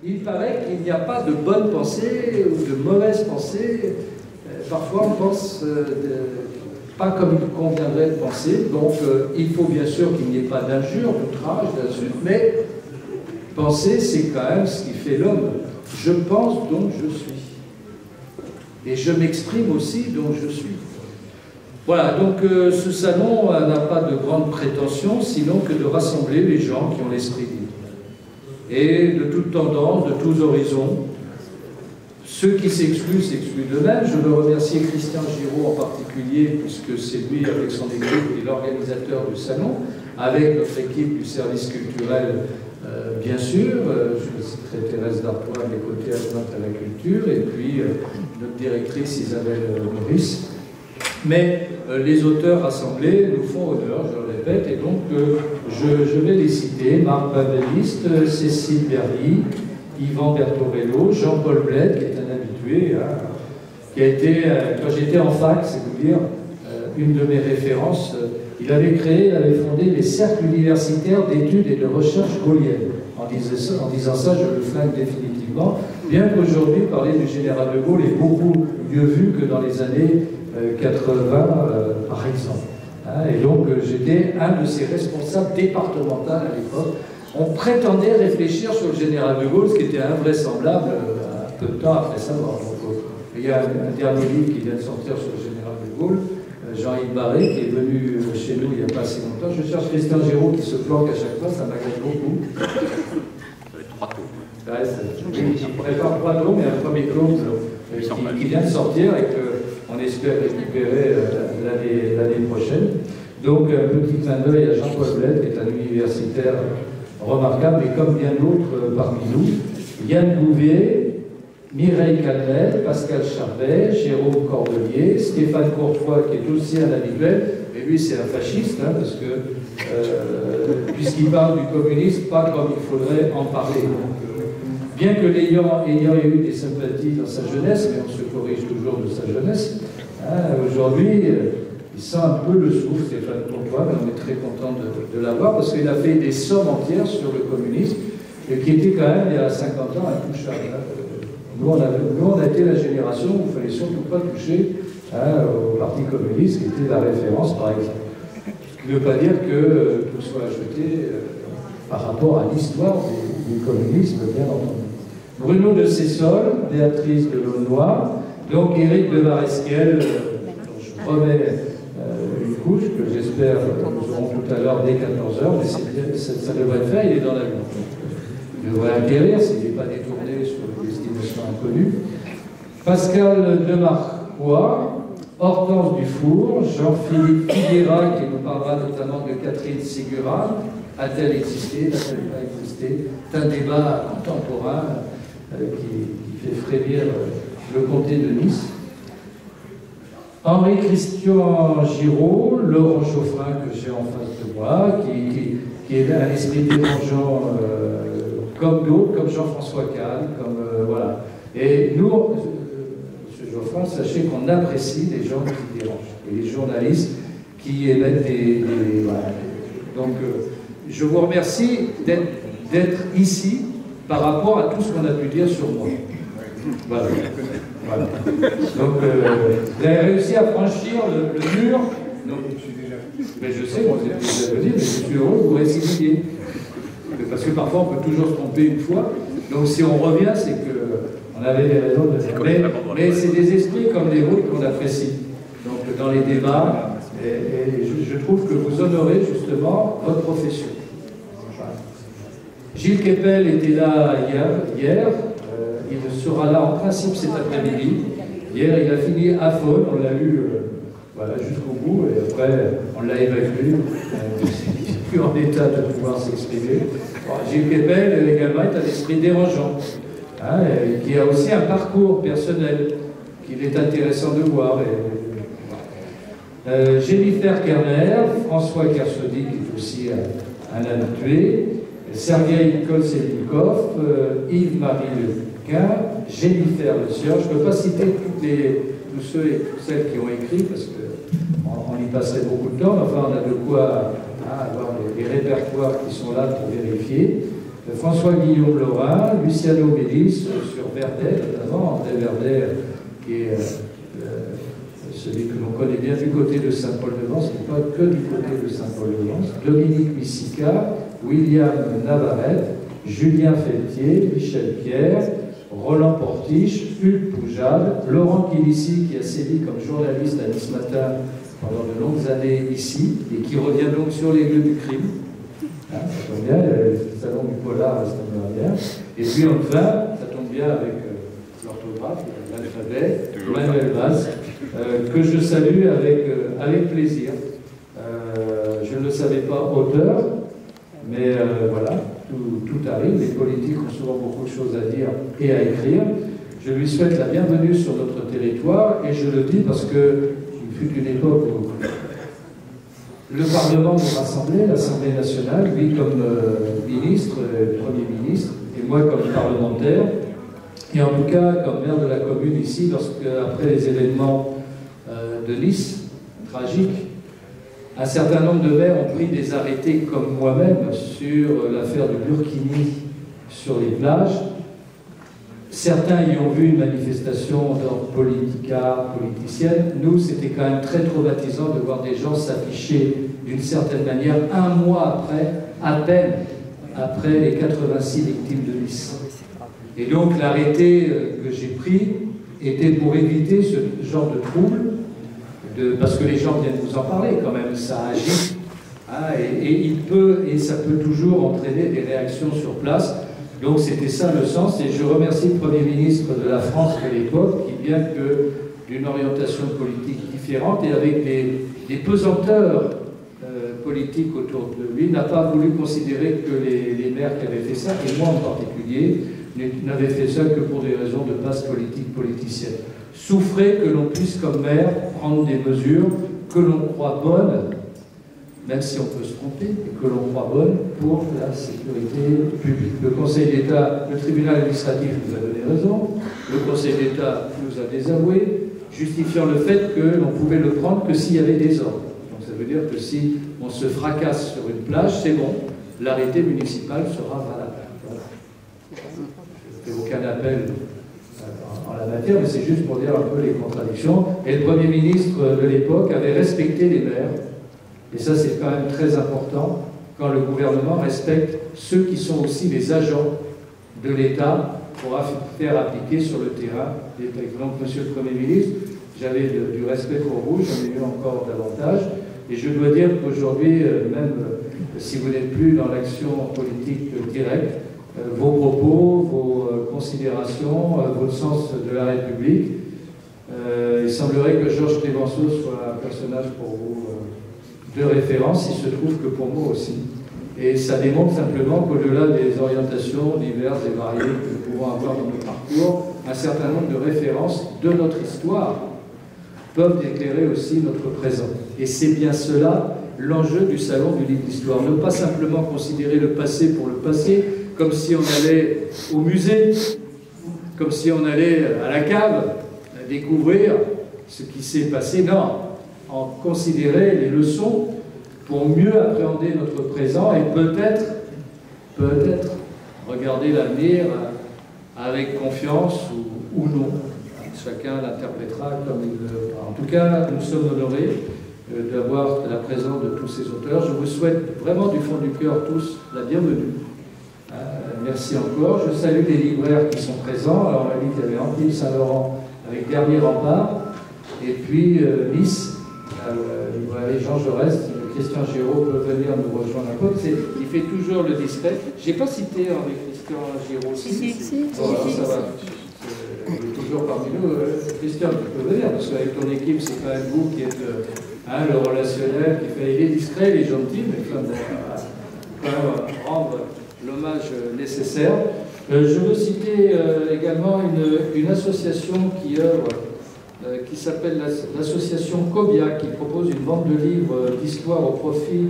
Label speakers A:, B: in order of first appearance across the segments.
A: il paraît qu'il n'y a pas de bonne pensée ou de mauvaise pensée. Parfois, on pense pas comme il conviendrait de penser. Donc, il faut bien sûr qu'il n'y ait pas d'injure, d'outrage, d'insulte, mais penser, c'est quand même ce qui fait l'homme. Je pense, donc je suis. Et je m'exprime aussi, donc je suis. Voilà, donc ce salon n'a pas de grande prétention, sinon que de rassembler les gens qui ont l'esprit libre. Et de toutes tendances, de tous horizons. Ceux qui s'excluent d'eux-mêmes. Je veux remercier Christian Giraud en particulier, puisque c'est lui, avec son équipe, qui est l'organisateur du salon, avec notre équipe du service culturel, bien sûr. Je citerai Thérèse Dartois, mes côtés adjointe à la culture, et puis notre directrice Isabelle Maurice. Mais les auteurs rassemblés nous font honneur, je le répète, et donc je vais les citer. Marc Baveliste, Cécile Berly, Yvan Bertorello, Jean-Paul Bled, qui est un habitué, hein, qui a été, quand j'étais en fac, c'est vous dire, une de mes références. Il avait fondé les cercles universitaires d'études et de recherche gaulliennes. En disant ça, je le flingue définitivement, bien qu'aujourd'hui, parler du général de Gaulle est beaucoup mieux vu que dans les années 80, par exemple. Hein, et donc, j'étais un de ses responsables départementaux à l'époque. On prétendait réfléchir sur le général de Gaulle, ce qui était invraisemblable un peu de temps après sa mort. Donc, il y a un dernier livre qui vient de sortir sur le général de Gaulle, Jean-Yves Barré, qui est venu chez nous il n'y a pas assez longtemps. Je cherche Christian Giraud qui se planque à chaque fois, ça m'agace beaucoup.
B: Ça va être 3 tours.
A: Ouais, je prépare 3 tours, mais un premier tome qui vient de sortir et qu'on espère récupérer l'année prochaine. Donc, un petit clin d'œil à Jean-Paul Bled, qui est un universitaire remarquable, mais comme bien d'autres parmi nous. Yann Bouvier, Mireille Calmel, Pascal Charbet, Jérôme Cordelier, Stéphane Courtois, qui est aussi un habituel, mais lui c'est un fasciste, hein, parce que puisqu'il parle du communisme, pas comme il faudrait en parler. Donc, bien que l'ayant eu des sympathies dans sa jeunesse, mais on se corrige toujours de sa jeunesse, hein, aujourd'hui, il sent un peu le souffle, Stéphane Courtois, mais on est très content de l'avoir, parce qu'il a fait des sommes entières sur le communisme, et qui était quand même, il y a 50 ans, intouchable. Hein. Nous, on a été la génération où il ne fallait surtout pas toucher au Parti communiste, qui était la référence, par exemple. Ce qui ne veut pas dire que tout soit ajouté par rapport à l'histoire du communisme, bien entendu. Bruno de Cessol, Béatrice de Launois, donc Éric de Varesquiel, je promets une couche que j'espère nous aurons tout à l'heure dès 14h, mais ça devrait le faire, il est dans l'avion. Il devrait acquérir s'il n'est pas détourné sur une destination inconnue. Pascal Demarquois, Hortense Dufour, Jean-Philippe Figuera, qui nous parlera notamment de Catherine Ségura. A-t-elle existé? N'a-t-elle pas existé? C'est un débat contemporain qui fait frémir le comté de Nice. Henri-Christian Giraud, Laurent Chauffrin, que j'ai en face de moi, qui est un esprit dérangeant comme d'autres, comme Jean-François Kahn, comme voilà. Et nous, M. Geoffrin, sachez qu'on apprécie les gens qui dérangent, et les journalistes qui émettent voilà. Donc, je vous remercie d'être ici par rapport à tout ce qu'on a pu dire sur moi. Voilà. Voilà. Donc, vous avez réussi à franchir le mur. Non, mais je sais, moi, vous êtes déjà venu, mais je suis heureux que vous récidiviez. Parce que parfois, on peut toujours se tromper une fois. Donc, si on revient, c'est qu'on avait des raisons de dire. Mais c'est des esprits comme les vôtres qu'on apprécie. Donc, dans les débats, et je trouve que vous honorez justement votre profession. Voilà. Gilles Kepel était là hier. Il sera là en principe cet après-midi. Hier, il a fini à Faune, on l'a lu voilà, jusqu'au bout, et après, on l'a évacué. Il n'est plus en état de pouvoir s'exprimer. Bon, Gilles Kepel également est un esprit dérangeant, hein, qui a aussi un parcours personnel qu'il est intéressant de voir. Jennifer Kerner, François Kersaudy, qui est aussi un habitué, Sergueï Kolsenikov, Yves-Marie Lequin, Jennifer Le Sieur. Je ne peux pas citer tous ceux et toutes celles qui ont écrit, parce qu'on y passerait beaucoup de temps, mais enfin on a de quoi avoir les répertoires qui sont là pour vérifier. François-Guillaume Laurin, Luciano Mélis sur Verdet, notamment André Verdet, qui est celui que l'on connaît bien du côté de Saint-Paul-de-Vence, mais pas que du côté de Saint-Paul-de-Vence, Dominique Missica, William Navarrete, Julien Feltier, Michel Pierre, Roland Portiche, Hugues Poujade, Laurent Quilissi, qui a sévi comme journaliste à Nice Matin pendant de longues années ici, et qui revient donc sur les lieux du crime. Hein, ça tombe bien, le salon du polar la semaine dernière. Et puis enfin, ça tombe bien avec l'orthographe, l'alphabet, Manuel Vaz, que je salue avec plaisir. Je ne le savais pas auteur, mais voilà, tout arrive. Les politiques ont souvent beaucoup de choses à dire et à écrire. Je lui souhaite la bienvenue sur notre territoire, et je le dis parce qu'il fut une époque où le Parlement nous rassemblait, l'Assemblée nationale, lui comme ministre, Premier ministre, et moi comme parlementaire, et en tout cas comme maire de la commune ici, lorsque, après les événements de Nice, tragiques, un certain nombre de maires ont pris des arrêtés comme moi-même sur l'affaire du Burkini sur les plages. Certains y ont vu une manifestation d'ordre politicienne. Nous, c'était quand même très traumatisant de voir des gens s'afficher d'une certaine manière un mois après, à peine après les 86 victimes de Nice. Et donc l'arrêté que j'ai pris était pour éviter ce genre de trouble, parce que les gens viennent vous en parler quand même, ça agit, hein, et ça peut toujours entraîner des réactions sur place. Donc c'était ça le sens, et je remercie le Premier ministre de la France de l'époque, qui, bien que d'une orientation politique différente et avec des pesanteurs politiques autour de lui, n'a pas voulu considérer que les maires qui avaient fait ça, et moi en particulier, n'avaient fait ça que pour des raisons de passe politique politicienne. Souffrez que l'on puisse comme maire prendre des mesures que l'on croit bonnes, même si on peut se tromper, et que l'on croit bonnes pour la sécurité publique. Le Conseil d'État, le tribunal administratif nous a donné raison, le Conseil d'État nous a désavoué, justifiant le fait que l'on pouvait le prendre que s'il y avait des ordres. Donc ça veut dire que si on se fracasse sur une plage, c'est bon, l'arrêté municipal sera valable. Voilà. Je ne fais aucun appel en la matière, mais c'est juste pour dire un peu les contradictions. Et le Premier ministre de l'époque avait respecté les maires. Et ça, c'est quand même très important, quand le gouvernement respecte ceux qui sont aussi les agents de l'État pour faire appliquer sur le terrain les textes. Donc, Monsieur le Premier ministre, j'avais du respect pour vous, j'en ai eu encore davantage. Et je dois dire qu'aujourd'hui, même si vous n'êtes plus dans l'action politique directe, vos propos, vos considérations, votre sens de la République, il semblerait que Georges Clemenceau soit un personnage pour vous de référence, il se trouve que pour moi aussi. Et ça démontre simplement qu'au-delà des orientations diverses et variées que nous pouvons avoir dans notre parcours, un certain nombre de références de notre histoire peuvent éclairer aussi notre présent. Et c'est bien cela l'enjeu du Salon du livre d'histoire. Ne pas simplement considérer le passé pour le passé, comme si on allait au musée, comme si on allait à la cave découvrir ce qui s'est passé. Non, en considérer les leçons pour mieux appréhender notre présent et peut-être regarder l'avenir avec confiance ou non. Chacun l'interprétera comme il le. En tout cas, nous sommes honorés d'avoir la présence de tous ces auteurs. Je vous souhaite vraiment du fond du cœur tous la bienvenue. Merci encore. Je salue les libraires qui sont présents. Alors, on a dit qu'il y avait Antibes Saint-Laurent avec Dernier Rempart, et puis Nice. Librairie Jean Jaurès, Christian Giraud peut venir nous rejoindre un peu. Il fait toujours le discret. Je n'ai pas cité avec Christian Giraud. Si. Bon, alors ça va. Il est toujours parmi nous. Christian, tu peux venir, parce qu'avec ton équipe, c'est quand même vous qui êtes le relationnel, qui fait. Il est discret, il est gentil, mais quand même rendre l'hommage nécessaire. Je veux citer également une association qui œuvre, qui s'appelle l'association Cobia, qui propose une vente de livres d'histoire au profit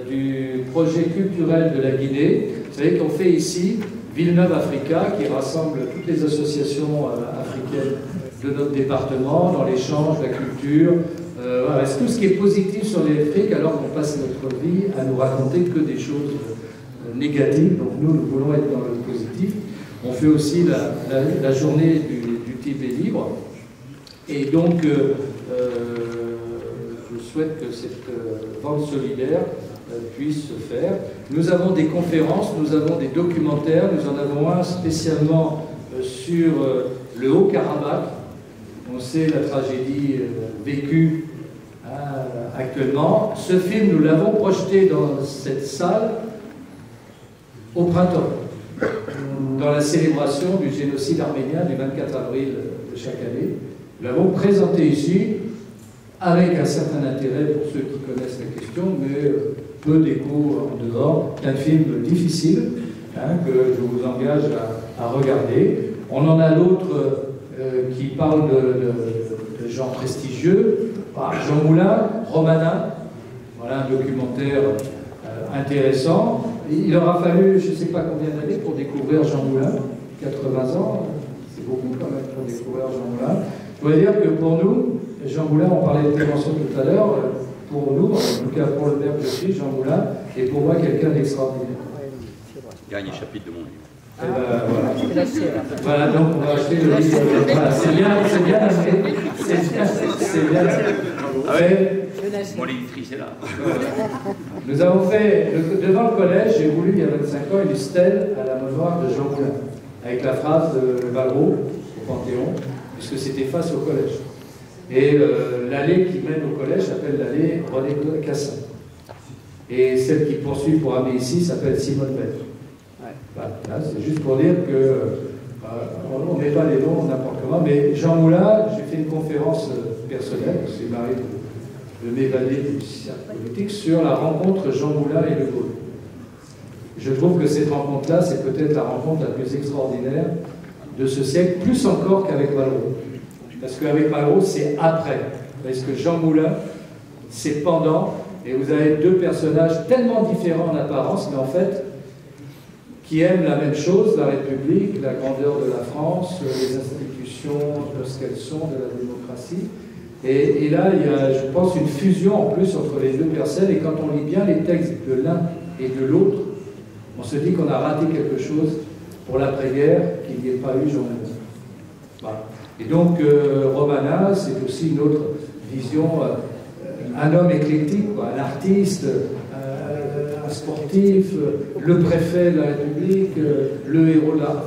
A: du projet culturel de la Guinée. Vous savez qu'on fait ici Villeneuve Africa, qui rassemble toutes les associations africaines de notre département, dans l'échange, la culture, voilà, c'est tout ce qui est positif sur l'Afrique, alors qu'on passe notre vie à nous raconter que des choses négative, donc nous voulons être dans le positif. On fait aussi la journée du Tibet libre, et donc je souhaite que cette vente solidaire puisse se faire. Nous avons des conférences, nous avons des documentaires, nous en avons un spécialement sur le Haut-Karabakh. On sait la tragédie vécue actuellement. Ce film, nous l'avons projeté dans cette salle au printemps, dans la célébration du génocide arménien du 24 avril de chaque année. Nous l'avons présenté ici, avec un certain intérêt pour ceux qui connaissent la question, mais peu d'écho en dehors. C'est un film difficile, que je vous engage à regarder. On en a d'autres qui parlent de gens prestigieux. Jean Moulin, Romana, voilà un documentaire intéressant. Il aura fallu, je ne sais pas combien d'années pour découvrir Jean Moulin, 80 ans, c'est beaucoup quand même pour découvrir Jean Moulin. Je dois dire que pour nous, Jean Moulin, on parlait de Clémenceau tout à l'heure, pour nous, en tout cas pour le maire de Chine, Jean Moulin est pour moi quelqu'un d'extraordinaire.
B: Dernier chapitre de mon livre.
A: Et ben, voilà, donc on va acheter le livre. Voilà, c'est bien amené. C'est bien.
B: Ah ouais. Mon éditrice est là.
A: Nous avons fait, devant le collège, j'ai voulu il y a 25 ans une stèle à la mémoire de Jean Moulin, avec la phrase de Valraud au Panthéon, puisque c'était face au collège. Et l'allée qui mène au collège s'appelle l'allée René Cassin. Et celle qui poursuit pour amener ici s'appelle Simone Veil. Voilà, c'est juste pour dire que on ne met pas les noms n'importe comment, mais Jean Moulin, j'ai fait une conférence personnelle, c'est m'arrive de m'évader du cercle politique, sur la rencontre Jean Moulin et De Gaulle. Je trouve que cette rencontre-là, c'est peut-être la rencontre la plus extraordinaire de ce siècle, plus encore qu'avec Malraux. Parce qu'avec Malraux, c'est après. Parce que Jean Moulin, c'est pendant, et vous avez deux personnages tellement différents en apparence, mais en fait, qui aiment la même chose, la République, la grandeur de la France, les institutions, ce qu'elles sont, de la démocratie. Et là, il y a, je pense, une fusion en plus entre les deux personnes, et quand on lit bien les textes de l'un et de l'autre, on se dit qu'on a raté quelque chose pour l'après-guerre, qu'il n'y ait pas eu Jean Moulin. Voilà. Et donc, Romana, c'est aussi une autre vision, un homme éclectique, quoi, un artiste, un sportif, le préfet de la République, le héros de la...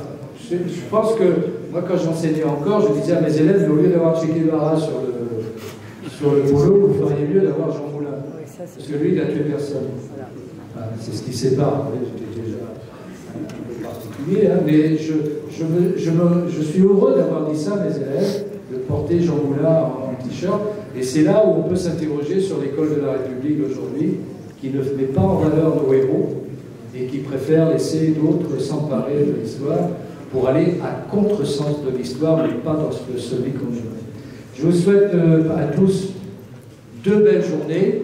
A: Je pense que, moi, quand j'enseignais encore, je disais à mes élèves, au lieu d'avoir Che Guevara sur le boulot, vous feriez mieux d'avoir Jean Moulin. Parce que lui, il a tué personne. Voilà, c'est ce qui sépare. J'étais déjà un peu particulier, hein, mais je suis heureux d'avoir dit ça à mes élèves, de porter Jean Moulin en t-shirt. Et c'est là où on peut s'interroger sur l'école de la République aujourd'hui, qui ne met pas en valeur nos héros et qui préfère laisser d'autres s'emparer de l'histoire pour aller à contresens de l'histoire, mais pas dans celui qu'on aimerait. Je vous souhaite à tous 2 belles journées.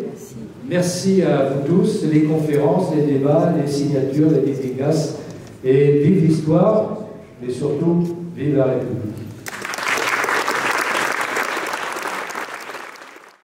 A: Merci à vous tous, les conférences, les débats, les signatures, les dédicaces. Et vive l'histoire, mais surtout, vive la République.